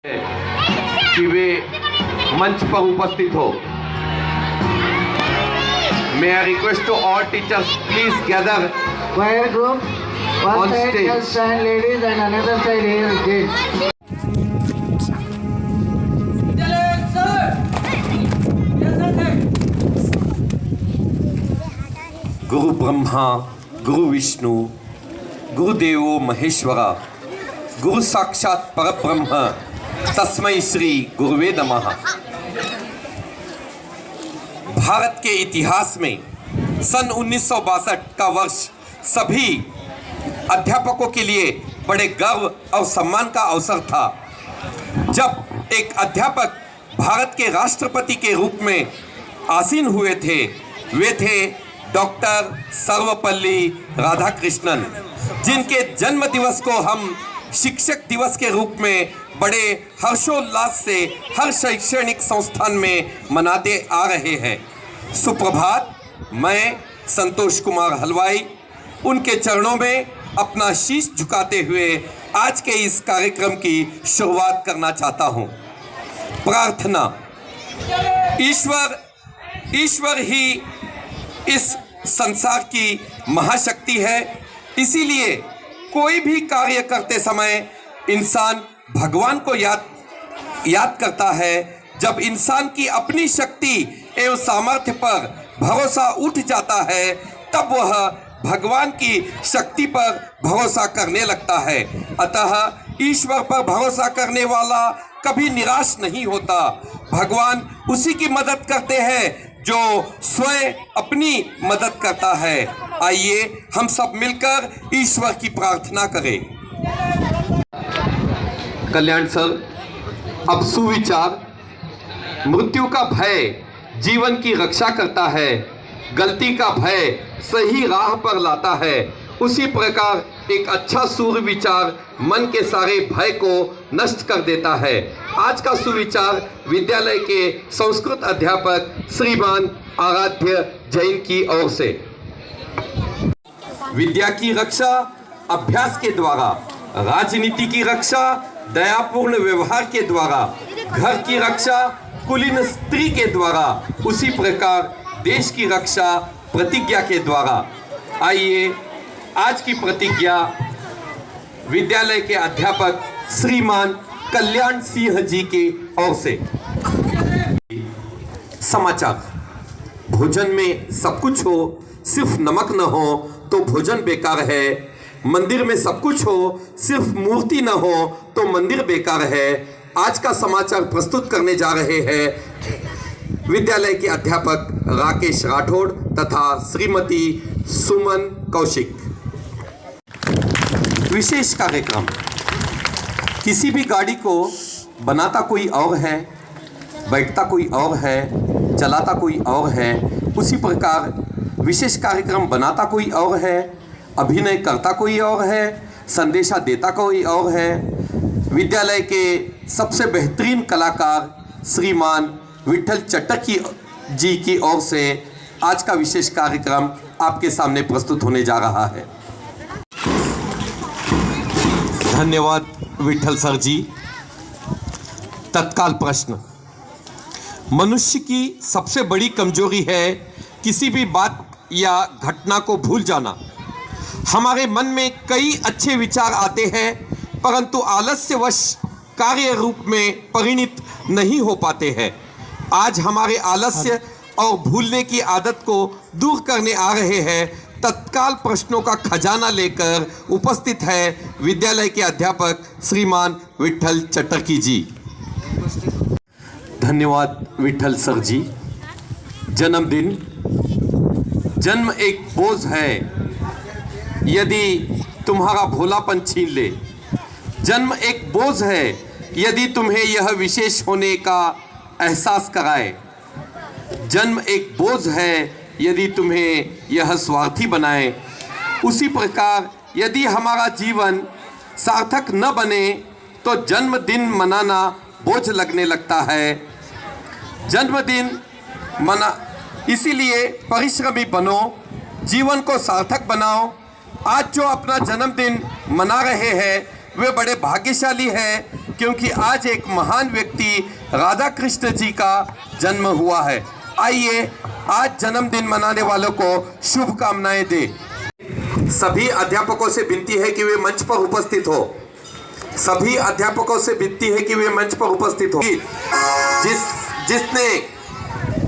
कि वे मंच पर उपस्थित हो। May I request to all teachers please gather Choir group, On one side stage. girls and ladies and another side here gents. गुरु ब्रह्मा गुरु विष्णु गुरुदेवो महेश्वरा गुरु साक्षात परब्रह्म तस्मै श्री गुरुवे नमः। भारत के इतिहास में सन 1962 का वर्ष सभी अध्यापकों के लिए बड़े गर्व और सम्मान का अवसर था, जब एक अध्यापक भारत के राष्ट्रपति के रूप में आसीन हुए थे। वे थे डॉक्टर सर्वपल्ली राधाकृष्णन, जिनके जन्म दिवस को हम शिक्षक दिवस के रूप में बड़े हर्षोल्लास से हर शैक्षणिक संस्थान में मनाते आ रहे हैं। सुप्रभात। मैं संतोष कुमार हलवाई उनके चरणों में अपना शीश झुकाते हुए आज के इस कार्यक्रम की शुरुआत करना चाहता हूं। प्रार्थना। ईश्वर ही इस संसार की महाशक्ति है, इसीलिए कोई भी कार्य करते समय इंसान भगवान को याद करता है। जब इंसान की अपनी शक्ति एवं सामर्थ्य पर भरोसा उठ जाता है, तब वह भगवान की शक्ति पर भरोसा करने लगता है। अतः ईश्वर पर भरोसा करने वाला कभी निराश नहीं होता। भगवान उसी की मदद करते हैं जो स्वयं अपनी मदद करता है। आइए हम सब मिलकर ईश्वर की प्रार्थना करें। कल्याण सर, अब सुविचार। मृत्यु का भय जीवन की रक्षा करता है, गलती का भय सही राह पर लाता है। उसी प्रकार एक अच्छा सुविचार मन के सारे भय को नष्ट कर देता है। आज का सुविचार विद्यालय के संस्कृत अध्यापक श्रीमान आराध्य जैन की ओर से। विद्या की रक्षा अभ्यास के द्वारा, राजनीति की रक्षा दयापूर्ण व्यवहार के द्वारा, घर की रक्षा कुलीन स्त्री के द्वारा, उसी प्रकार देश की रक्षा प्रतिज्ञा के द्वारा। आइए आज की प्रतिज्ञा विद्यालय के अध्यापक श्रीमान कल्याण सिंह जी की ओर से। समाचार। भोजन में सब कुछ हो, सिर्फ नमक न हो तो भोजन बेकार है। मंदिर में सब कुछ हो, सिर्फ मूर्ति न हो तो मंदिर बेकार है। आज का समाचार प्रस्तुत करने जा रहे हैं विद्यालय के अध्यापक राकेश राठौड़ तथा श्रीमती सुमन कौशिक। विशेष कार्यक्रम। किसी भी गाड़ी को बनाता कोई और है, बैठता कोई और है, चलाता कोई और है, उसी प्रकार विशेष कार्यक्रम बनाता कोई और है, अभिनय करता कोई और है, संदेशा देता कोई और है। विद्यालय के सबसे बेहतरीन कलाकार श्रीमान विठल चटर्की जी की ओर से आज का विशेष कार्यक्रम आपके सामने प्रस्तुत होने जा रहा है। धन्यवाद विठल सर जी। तत्काल प्रश्न। मनुष्य की सबसे बड़ी कमजोरी है किसी भी बात या घटना को भूल जाना। हमारे मन में कई अच्छे विचार आते हैं, परंतु आलस्यवश कार्य रूप में परिणित नहीं हो पाते हैं। आज हमारे आलस्य और भूलने की आदत को दूर करने आ रहे हैं तत्काल प्रश्नों का खजाना लेकर उपस्थित है विद्यालय के अध्यापक श्रीमान विठल चटर्की जी। धन्यवाद विठल सर जी। जन्मदिन। जन्म एक बोझ है यदि तुम्हारा भोलापन छीन ले। जन्म एक बोझ है यदि तुम्हें यह विशेष होने का एहसास कराए। जन्म एक बोझ है यदि तुम्हें यह स्वार्थी बनाए। उसी प्रकार यदि हमारा जीवन सार्थक न बने तो जन्मदिन मनाना बोझ लगने लगता है। जन्मदिन इसीलिए परिश्रमी बनो, जीवन को सार्थक बनाओ। आज जो अपना जन्मदिन मना रहे हैं वे बड़े भाग्यशाली हैं क्योंकि आज एक महान व्यक्ति राधा कृष्ण जी का जन्म हुआ है। आइए आज जन्मदिन मनाने वालों को शुभकामनाएं दे। सभी अध्यापकों से विनती है कि वे मंच पर उपस्थित हो। सभी अध्यापकों से विनती है कि वे मंच पर उपस्थित हो। जिसने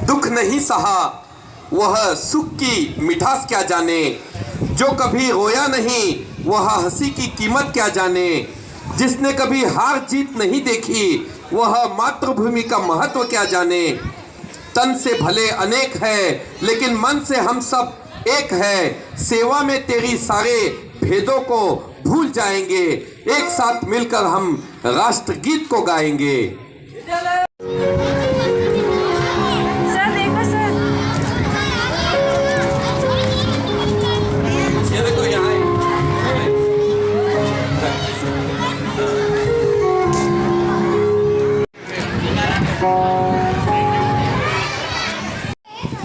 दुख नहीं सहा वह सुख की मिठास क्या जाने, जो कभी रोया नहीं वह हंसी की कीमत क्या जाने, जिसने कभी हार जीत नहीं देखी वह मातृभूमि का महत्व क्या जाने। तन से भले अनेक है लेकिन मन से हम सब एक है, सेवा में तेरी सारे भेदों को भूल जाएंगे, एक साथ मिलकर हम राष्ट्रगीत को गाएंगे। सर देखो सर, ये देखो यहाँ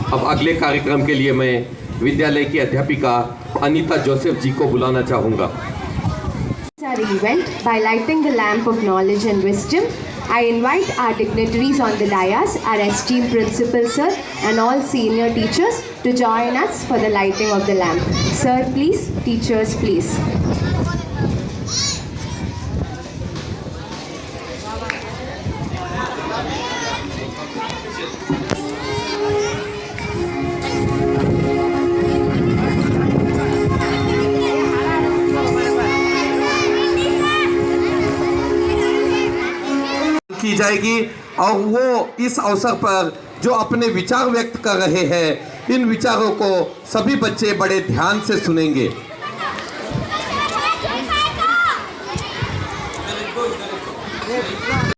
अब अगले कार्यक्रम के लिए मैं विद्यालय की अध्यापिका अनीता जोसेफ जी को बुलाना चाहूँगा। Our event by lighting the lamp of knowledge and wisdom. I invite our dignitaries on the dais, our esteemed principal sir and all senior teachers to join us for the lighting of the lamp. Sir please, teachers please. की जाएगी और वो इस अवसर पर जो अपने विचार व्यक्त कर रहे हैं, इन विचारों को सभी बच्चे बड़े ध्यान से सुनेंगे।